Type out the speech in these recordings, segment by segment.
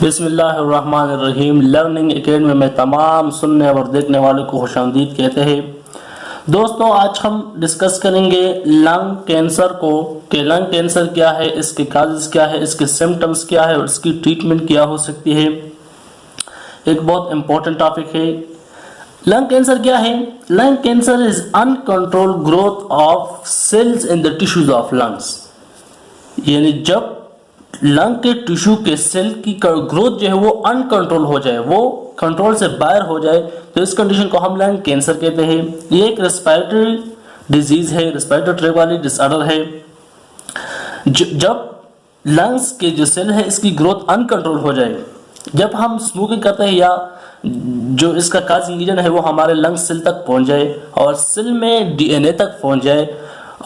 बिस्मिल्लाहिर्रहमानिर्रहीम। Learning academy में तमाम सुनने और देखने वालों को खुशामदीद कहते हैं। दोस्तों, आज हम डिस्कस करेंगे लंग कैंसर को कि लंग कैंसर क्या है, इसके काजेस क्या है, इसके सिम्टम्स क्या है और इसकी ट्रीटमेंट क्या हो सकती है। एक बहुत इंपॉर्टेंट टॉपिक है। लंग कैंसर क्या है? Lung cancer is uncontrolled growth of cells in the tissues of lungs. यानी जब लंग के टिश्यू के सेल की ग्रोथ जो है वो अनकंट्रोल हो जाए, वो कंट्रोल से बाहर हो जाए, तो इस कंडीशन को हम लंग कैंसर कहते हैं। ये एक रेस्पिरेटरी डिजीज है, रेस्पिरेटरी ट्रैक्ट वाली डिसऑर्डर है। जब लंग्स के जो सेल है इसकी ग्रोथ अनकंट्रोल हो जाए, जब हम स्मोकिंग करते हैं या जो इसका काजिंग एजेंट है वो हमारे लंग सेल तक पहुंच जाए और सेल में डीएनए तक पहुंच जाए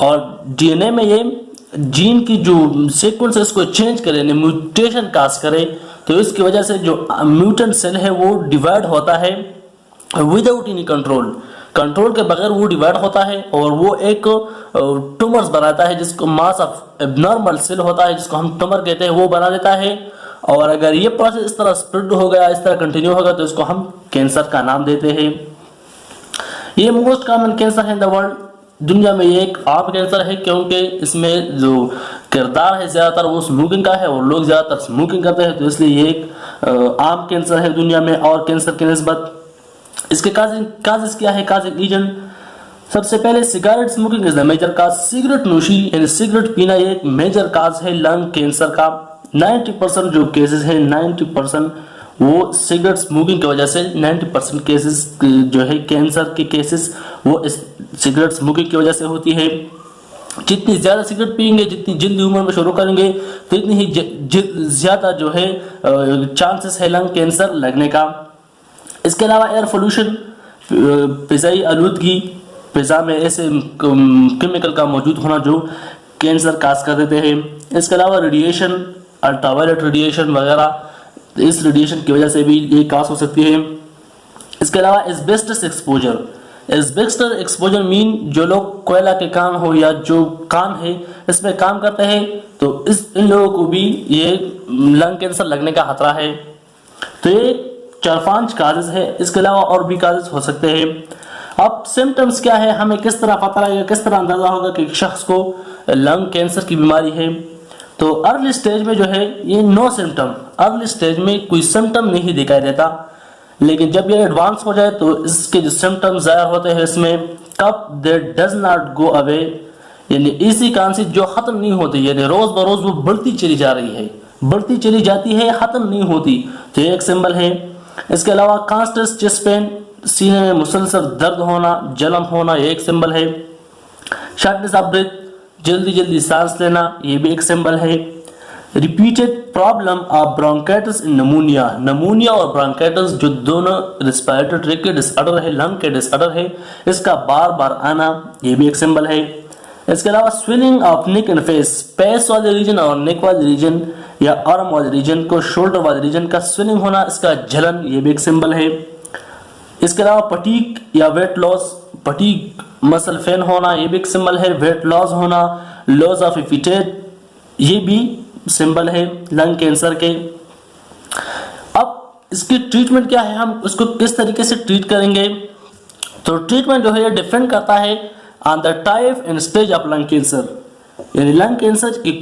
और डीएनए में ये जीन की जो सीक्वेंस है इसको चेंज करे, म्यूटेशन काज करे, तो इसकी वजह से जो म्यूटेंट सेल है वो डिवाइड होता है विदाउट एनी कंट्रोल के बगैर वो डिवाइड होता है और वो एक ट्यूमर्स बनाता है जिसको मास ऑफ एबनॉर्मल सेल होता है जिसको हम ट्यूमर कहते हैं, वो बना देता है। और अगर ये प्रोसेस इस तरह स्प्रेड हो गया, इस तरह कंटिन्यू होगा, तो इसको हम कैंसर का नाम देते हैं। ये मोस्ट कॉमन कैंसर है इन द वर्ल्ड। दुनिया में ये एक आम कैंसर है क्योंकि इसमें जो किरदार है ज्यादातर वो स्मोकिंग का है और लोग ज्यादातर स्मोकिंग करते हैं, तो इसलिए ये एक आम कैंसर है दुनिया में। और कैंसर की निस्बत इसके काजेस क्या है, काजिंग एजेंट। सबसे पहले cigarette smoking is the major cause. Cigarette नोशी यानी सिगरेट पीना ये एक मेजर काज है लंग कैंसर का। 90% जो केसेस है 90% वो सिगरेट स्मोकिंग की वजह से 90% केसेस जो है कैंसर के केसेस वो इस सिगरेट स्मोकिंग की वजह से होती है। जितनी ज्यादा सिगरेट पियेंगे, जितनी जल्दी उम्र में शुरू करेंगे, तो इतनी ही ज्यादा जो है चांसेस है लंग कैंसर लगने का। इसके अलावा एयर पोल्यूशन, फिजाई आलूदगी, फिजा में ऐसे केमिकल का मौजूद होना जो कैंसर काज कर देते हैं। इसके अलावा रेडिएशन, अल्ट्रावायलेट रेडिएशन वगैरह, इस रेडिएशन की वजह से भी ये काज हो सकती है। इसके अलावा asbestos exposure. Asbestos exposure mean जो लोग कोयला के कान हो या जो कान है इसमें काम करते हैं, तो इन लोगों को भी ये लंग कैंसर लगने का खतरा है। तो ये 4-5 काजेस है। इसके अलावा और भी काजेस हो सकते हैं। अब सिम्टम्स क्या है, हमें किस तरह पता लगेगा, किस तरह अंदाजा होगा कि एक शख्स को लंग कैंसर की बीमारी है। तो अर्ली स्टेज में जो है ये नो सिम्टम, अर्ली स्टेज में कोई सिम्टम नहीं दिखाई देता, लेकिन जब ये एडवांस हो जाए तो इसके जो सिम्टम्स जाहिर होते हैं इसमें cough that does not go away, यानी इसी कांसी जो खत्म नहीं होती, यानी रोज बरोज वो बढ़ती चली जा रही है, बढ़ती चली जाती है, खत्म नहीं होती, तो ये एक सिंबल है। इसके अलावा कांस्टेंट चेस्ट पेन, सीने में मुसलसल दर्द होना, जलन होना, ये एक सिंबल है। शॉर्टनेस ऑफ ब्रेथ, जल्दी जल्दी सांस लेना, ये भी एक सिंबल है। रिपीटेड प्रॉब्लम ऑफ ब्रोंकाइटिस इन नमूनिया, नमूनिया और ब्रोंकाइटिस जो दोनों रेस्पिरेटरी ट्रैक्ट के डिसऑर्डर है, लंग के डिसऑर्डर है, इसका बार बार आना, ये भी एक सिंबल है। इसके अलावा swelling of neck and face वाले रीजन और नेक वाले रीजन या आर्म वाले रीजन को शोल्डर वाले रीजन का स्वेलिंग होना, इसका जलन, ये भी एक सिंबल है। इसके अलावा फटीग या वेट लॉस, फटीग मसल फेन होना, ये भी एक सिंबल है। वेट लॉस होना, लॉस ऑफ एपिटाइट, ये भी सिंबल है लंग कैंसर के। अब इसकी ट्रीटमेंट क्या है, हम उसको किस तरीके से ट्रीट करेंगे, तो ट्रीटमेंट जो है ये डिपेंड करता है on the type and stage of lung cancer, यानी लंग कैंसर की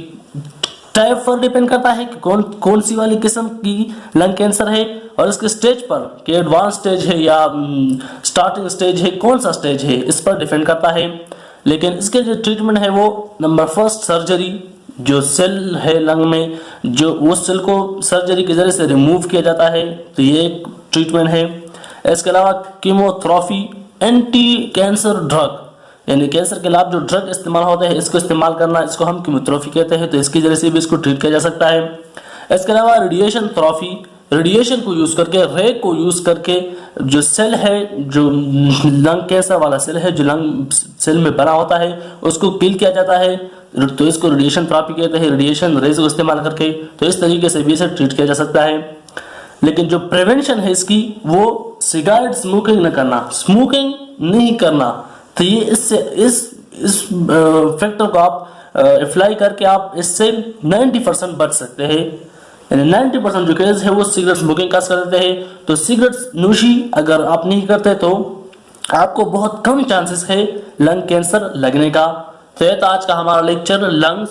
टाइप पर डिपेंड करता है कि कौन सी वाली किस्म की लंग कैंसर है, और इसके स्टेज पर कि एडवांस स्टेज है या स्टार्टिंग स्टेज है, कौन सा स्टेज है, इस पर डिपेंड करता है। लेकिन इसके जो ट्रीटमेंट है वो नंबर फर्स्ट सर्जरी, जो सेल है लंग में जो उस सेल को सर्जरी के जरिए से रिमूव किया जाता है, तो ये एक ट्रीटमेंट है। इसके अलावा कीमोथेरेपी, एंटी कैंसर ड्रग, यानी कैंसर के खिलाफ जो ड्रग इस्तेमाल होते हैं इसको इस्तेमाल करना, इसको हम कीमोथेरेपी कहते हैं, तो इसकी जरिए से भी इसको ट्रीट किया जा सकता है। इसके अलावा रेडिएशन थेरेपी, रेडिएशन को यूज करके, रे को यूज करके जो सेल है, जो लंग कैंसर वाला सेल है जो लंग सेल में बना होता है उसको किल किया जाता है, तो इसको रेडिएशन थेरेपी कहते हैं, रेडिएशन रेज को इस्तेमाल करके। तो इस तरीके से भी इसे ट्रीट किया जा सकता है। लेकिन जो प्रिवेंशन है इसकी, वो सिगरेट स्मोकिंग न करना, स्मोकिंग नहीं करना, तो ये इससे इस फैक्टर को आप अप्लाई करके आप इससे 90% बच सकते हैं। यानी 90% जो केस है वो सिगरेट स्मोकिंग का कर देते हैं। तो सिगरेट नोशी अगर आप नहीं करते तो आपको बहुत कम चांसेस है लंग कैंसर लगने का। तो ये था आज का हमारा लेक्चर लंग्स